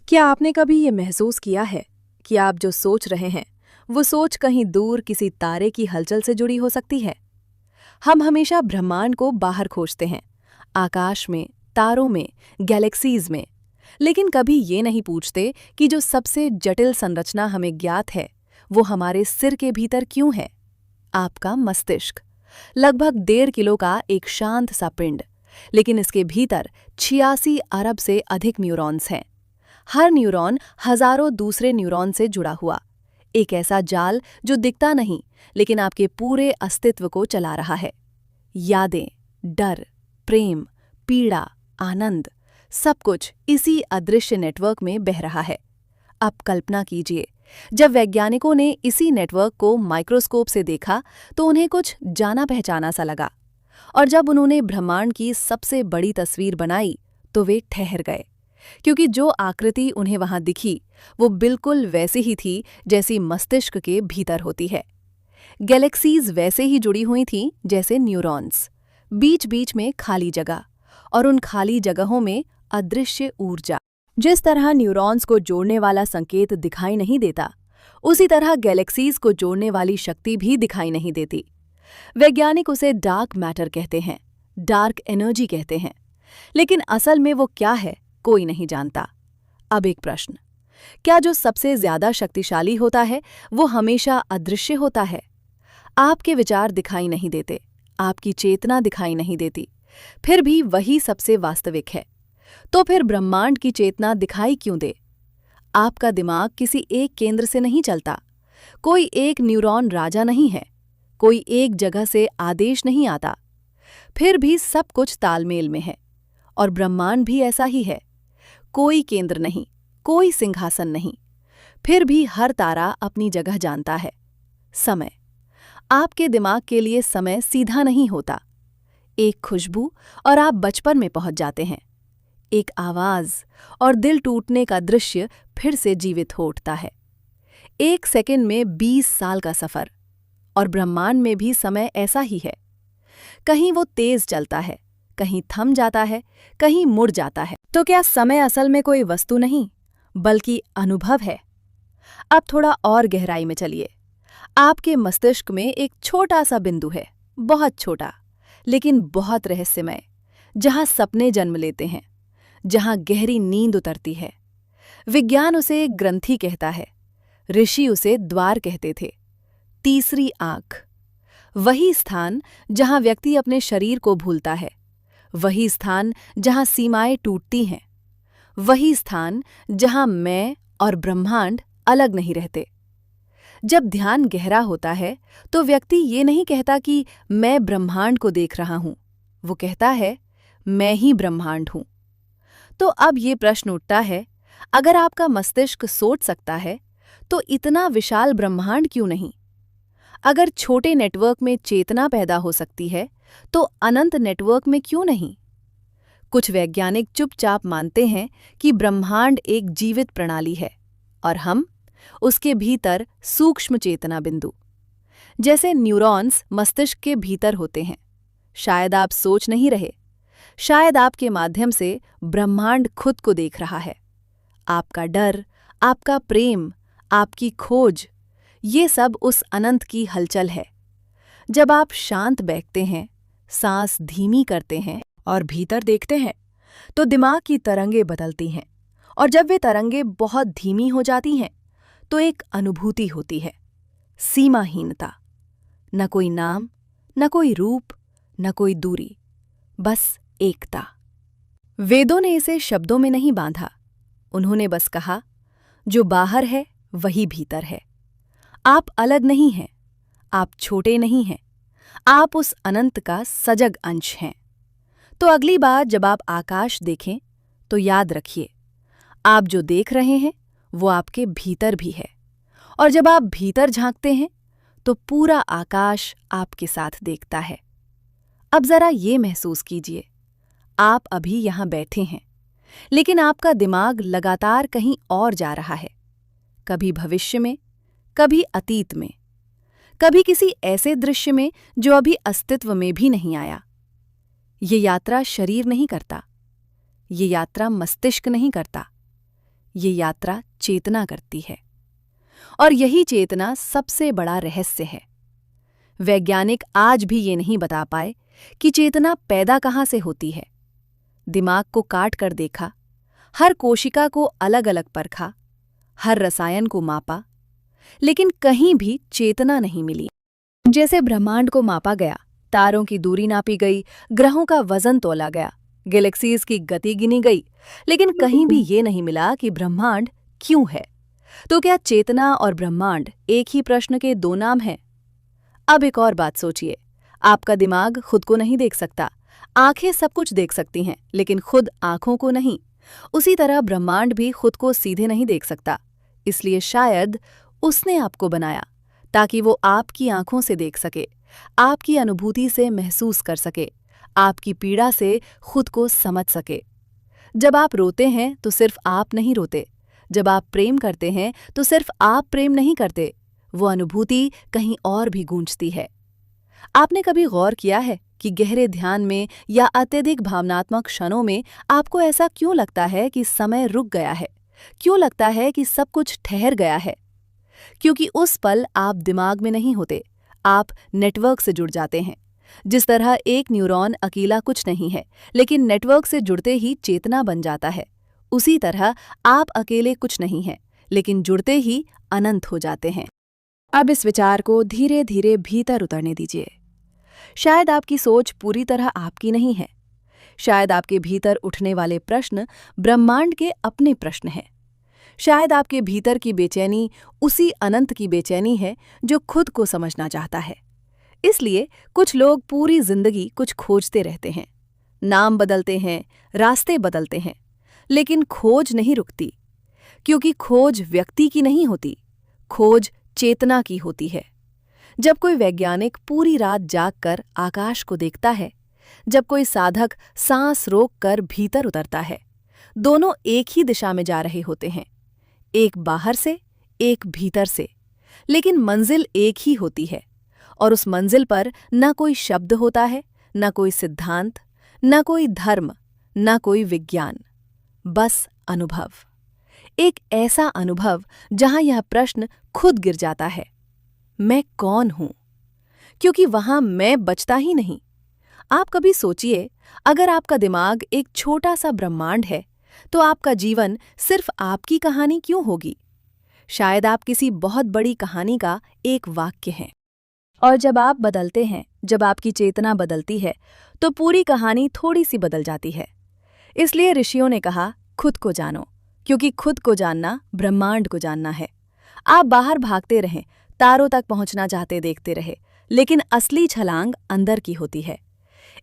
क्या आपने कभी ये महसूस किया है कि आप जो सोच रहे हैं वो सोच कहीं दूर किसी तारे की हलचल से जुड़ी हो सकती है? हम हमेशा ब्रह्मांड को बाहर खोजते हैं, आकाश में, तारों में, गैलेक्सीज में, लेकिन कभी ये नहीं पूछते कि जो सबसे जटिल संरचना हमें ज्ञात है वो हमारे सिर के भीतर क्यों है। आपका मस्तिष्क लगभग 1.5 किलो का एक शांत सा पिंड, लेकिन इसके भीतर 86 अरब से अधिक न्यूरॉन्स हैं। हर न्यूरॉन हजारों दूसरे न्यूरॉन से जुड़ा हुआ, एक ऐसा जाल जो दिखता नहीं लेकिन आपके पूरे अस्तित्व को चला रहा है। यादें, डर, प्रेम, पीड़ा, आनंद, सब कुछ इसी अदृश्य नेटवर्क में बह रहा है। अब कल्पना कीजिए, जब वैज्ञानिकों ने इसी नेटवर्क को माइक्रोस्कोप से देखा तो उन्हें कुछ जाना पहचाना सा लगा, और जब उन्होंने ब्रह्मांड की सबसे बड़ी तस्वीर बनाई तो वे ठहर गए, क्योंकि जो आकृति उन्हें वहां दिखी वो बिल्कुल वैसी ही थी जैसी मस्तिष्क के भीतर होती है। गैलेक्सीज वैसे ही जुड़ी हुई थीं जैसे न्यूरॉन्स, बीच बीच में खाली जगह, और उन खाली जगहों में अदृश्य ऊर्जा। जिस तरह न्यूरॉन्स को जोड़ने वाला संकेत दिखाई नहीं देता, उसी तरह गैलेक्सीज को जोड़ने वाली शक्ति भी दिखाई नहीं देती। वैज्ञानिक उसे डार्क मैटर कहते हैं, डार्क एनर्जी कहते हैं, लेकिन असल में वो क्या है कोई नहीं जानता। अब एक प्रश्न, क्या जो सबसे ज्यादा शक्तिशाली होता है वो हमेशा अदृश्य होता है? आपके विचार दिखाई नहीं देते, आपकी चेतना दिखाई नहीं देती, फिर भी वही सबसे वास्तविक है। तो फिर ब्रह्मांड की चेतना दिखाई क्यों दे? आपका दिमाग किसी एक केंद्र से नहीं चलता, कोई एक न्यूरॉन राजा नहीं है, कोई एक जगह से आदेश नहीं आता, फिर भी सब कुछ तालमेल में है। और ब्रह्मांड भी ऐसा ही है, कोई केंद्र नहीं, कोई सिंहासन नहीं, फिर भी हर तारा अपनी जगह जानता है। समय, आपके दिमाग के लिए समय सीधा नहीं होता। एक खुशबू और आप बचपन में पहुंच जाते हैं, एक आवाज और दिल टूटने का दृश्य फिर से जीवित हो उठता है। एक सेकंड में 20 साल का सफर। और ब्रह्मांड में भी समय ऐसा ही है, कहीं वो तेज चलता है, कहीं थम जाता है, कहीं मुड़ जाता है। तो क्या समय असल में कोई वस्तु नहीं बल्कि अनुभव है? अब थोड़ा और गहराई में चलिए। आपके मस्तिष्क में एक छोटा सा बिंदु है, बहुत छोटा लेकिन बहुत रहस्यमय, जहां सपने जन्म लेते हैं, जहां गहरी नींद उतरती है। विज्ञान उसे एक ग्रंथि कहता है, ऋषि उसे द्वार कहते थे, तीसरी आंख। वही स्थान जहां व्यक्ति अपने शरीर को भूलता है, वही स्थान जहां सीमाएं टूटती हैं, वही स्थान जहां मैं और ब्रह्मांड अलग नहीं रहते। जब ध्यान गहरा होता है तो व्यक्ति ये नहीं कहता कि मैं ब्रह्मांड को देख रहा हूं, वो कहता है मैं ही ब्रह्मांड हूं। तो अब ये प्रश्न उठता है, अगर आपका मस्तिष्क सोच सकता है तो इतना विशाल ब्रह्मांड क्यों नहीं? अगर छोटे नेटवर्क में चेतना पैदा हो सकती है तो अनंत नेटवर्क में क्यों नहीं? कुछ वैज्ञानिक चुपचाप मानते हैं कि ब्रह्मांड एक जीवित प्रणाली है और हम उसके भीतर सूक्ष्म चेतना बिंदु। जैसे न्यूरॉन्स मस्तिष्क के भीतर होते हैं, शायद आप सोच नहीं रहे, शायद आपके माध्यम से ब्रह्मांड खुद को देख रहा है। आपका डर, आपका प्रेम, आपकी खोज, ये सब उस अनंत की हलचल है। जब आप शांत बैठते हैं, सांस धीमी करते हैं और भीतर देखते हैं तो दिमाग की तरंगें बदलती हैं, और जब वे तरंगें बहुत धीमी हो जाती हैं तो एक अनुभूति होती है, सीमाहीनता। न कोई नाम, न कोई रूप, न कोई दूरी, बस एकता। वेदों ने इसे शब्दों में नहीं बांधा, उन्होंने बस कहा, जो बाहर है वही भीतर है। आप अलग नहीं हैं, आप छोटे नहीं हैं, आप उस अनंत का सजग अंश हैं। तो अगली बार जब आप आकाश देखें तो याद रखिए, आप जो देख रहे हैं वो आपके भीतर भी है, और जब आप भीतर झांकते हैं तो पूरा आकाश आपके साथ देखता है। अब जरा ये महसूस कीजिए, आप अभी यहां बैठे हैं, लेकिन आपका दिमाग लगातार कहीं और जा रहा है, कभी भविष्य में, कभी अतीत में, कभी किसी ऐसे दृश्य में जो अभी अस्तित्व में भी नहीं आया। ये यात्रा शरीर नहीं करता, ये यात्रा मस्तिष्क नहीं करता, ये यात्रा चेतना करती है। और यही चेतना सबसे बड़ा रहस्य है। वैज्ञानिक आज भी ये नहीं बता पाए कि चेतना पैदा कहाँ से होती है। दिमाग को काट कर देखा, हर कोशिका को अलग अलग परखा, हर रसायन को मापा, लेकिन कहीं भी चेतना नहीं मिली। जैसे ब्रह्मांड को मापा गया, तारों की दूरी नापी गई, ग्रहों का वजन तोला गया, गैलेक्सीज की गति गिनी गई, लेकिन कहीं भी ये नहीं मिला कि ब्रह्मांड क्यों है। तो क्या चेतना और ब्रह्मांड एक ही प्रश्न के दो नाम हैं? अब एक और बात सोचिए, आपका दिमाग खुद को नहीं देख सकता, आंखें सब कुछ देख सकती हैं, लेकिन खुद आंखों को नहीं। उसी तरह ब्रह्मांड भी खुद को सीधे नहीं देख सकता, इसलिए शायद उसने आपको बनाया ताकि वो आपकी आंखों से देख सके, आपकी अनुभूति से महसूस कर सके, आपकी पीड़ा से खुद को समझ सके। जब आप रोते हैं तो सिर्फ आप नहीं रोते, जब आप प्रेम करते हैं तो सिर्फ आप प्रेम नहीं करते, वो अनुभूति कहीं और भी गूंजती है। आपने कभी गौर किया है कि गहरे ध्यान में या अत्यधिक भावनात्मक क्षणों में आपको ऐसा क्यों लगता है कि समय रुक गया है, क्यों लगता है कि सब कुछ ठहर गया है? क्योंकि उस पल आप दिमाग में नहीं होते, आप नेटवर्क से जुड़ जाते हैं। जिस तरह एक न्यूरॉन अकेला कुछ नहीं है, लेकिन नेटवर्क से जुड़ते ही चेतना बन जाता है, उसी तरह आप अकेले कुछ नहीं हैं, लेकिन जुड़ते ही अनंत हो जाते हैं। अब इस विचार को धीरे धीरे भीतर उतरने दीजिए। शायद आपकी सोच पूरी तरह आपकी नहीं है, शायद आपके भीतर उठने वाले प्रश्न ब्रह्मांड के अपने प्रश्न हैं। शायद आपके भीतर की बेचैनी उसी अनंत की बेचैनी है जो खुद को समझना चाहता है। इसलिए कुछ लोग पूरी जिंदगी कुछ खोजते रहते हैं, नाम बदलते हैं, रास्ते बदलते हैं, लेकिन खोज नहीं रुकती, क्योंकि खोज व्यक्ति की नहीं होती, खोज चेतना की होती है। जब कोई वैज्ञानिक पूरी रात जागकर आकाश को देखता है, जब कोई साधक सांस रोककर भीतर उतरता है, दोनों एक ही दिशा में जा रहे होते हैं, एक बाहर से, एक भीतर से, लेकिन मंजिल एक ही होती है। और उस मंजिल पर न कोई शब्द होता है, न कोई सिद्धांत, न कोई धर्म, न कोई विज्ञान, बस अनुभव। एक ऐसा अनुभव जहां यह प्रश्न खुद गिर जाता है, मैं कौन हूं? क्योंकि वहां मैं बचता ही नहीं। आप कभी सोचिए, अगर आपका दिमाग एक छोटा सा ब्रह्मांड है, तो आपका जीवन सिर्फ आपकी कहानी क्यों होगी? शायद आप किसी बहुत बड़ी कहानी का एक वाक्य हैं। और जब आप बदलते हैं, जब आपकी चेतना बदलती है, तो पूरी कहानी थोड़ी सी बदल जाती है। इसलिए ऋषियों ने कहा, खुद को जानो, क्योंकि खुद को जानना ब्रह्मांड को जानना है। आप बाहर भागते रहें, तारों तक पहुंचना चाहते देखते रहे, लेकिन असली छलांग अंदर की होती है।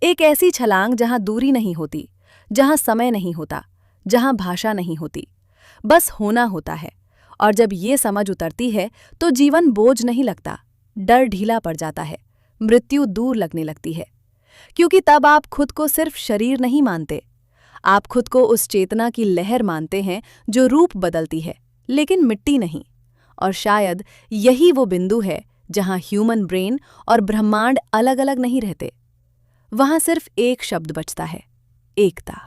एक ऐसी छलांग जहां दूरी नहीं होती, जहां समय नहीं होता, जहां भाषा नहीं होती, बस होना होता है। और जब ये समझ उतरती है तो जीवन बोझ नहीं लगता, डर ढीला पड़ जाता है, मृत्यु दूर लगने लगती है। क्योंकि तब आप खुद को सिर्फ शरीर नहीं मानते, आप खुद को उस चेतना की लहर मानते हैं जो रूप बदलती है, लेकिन मिट्टी नहीं। और शायद यही वो बिंदु है जहां ह्यूमन ब्रेन और ब्रह्मांड अलग अलग नहीं रहते। वहां सिर्फ एक शब्द बचता है, एकता।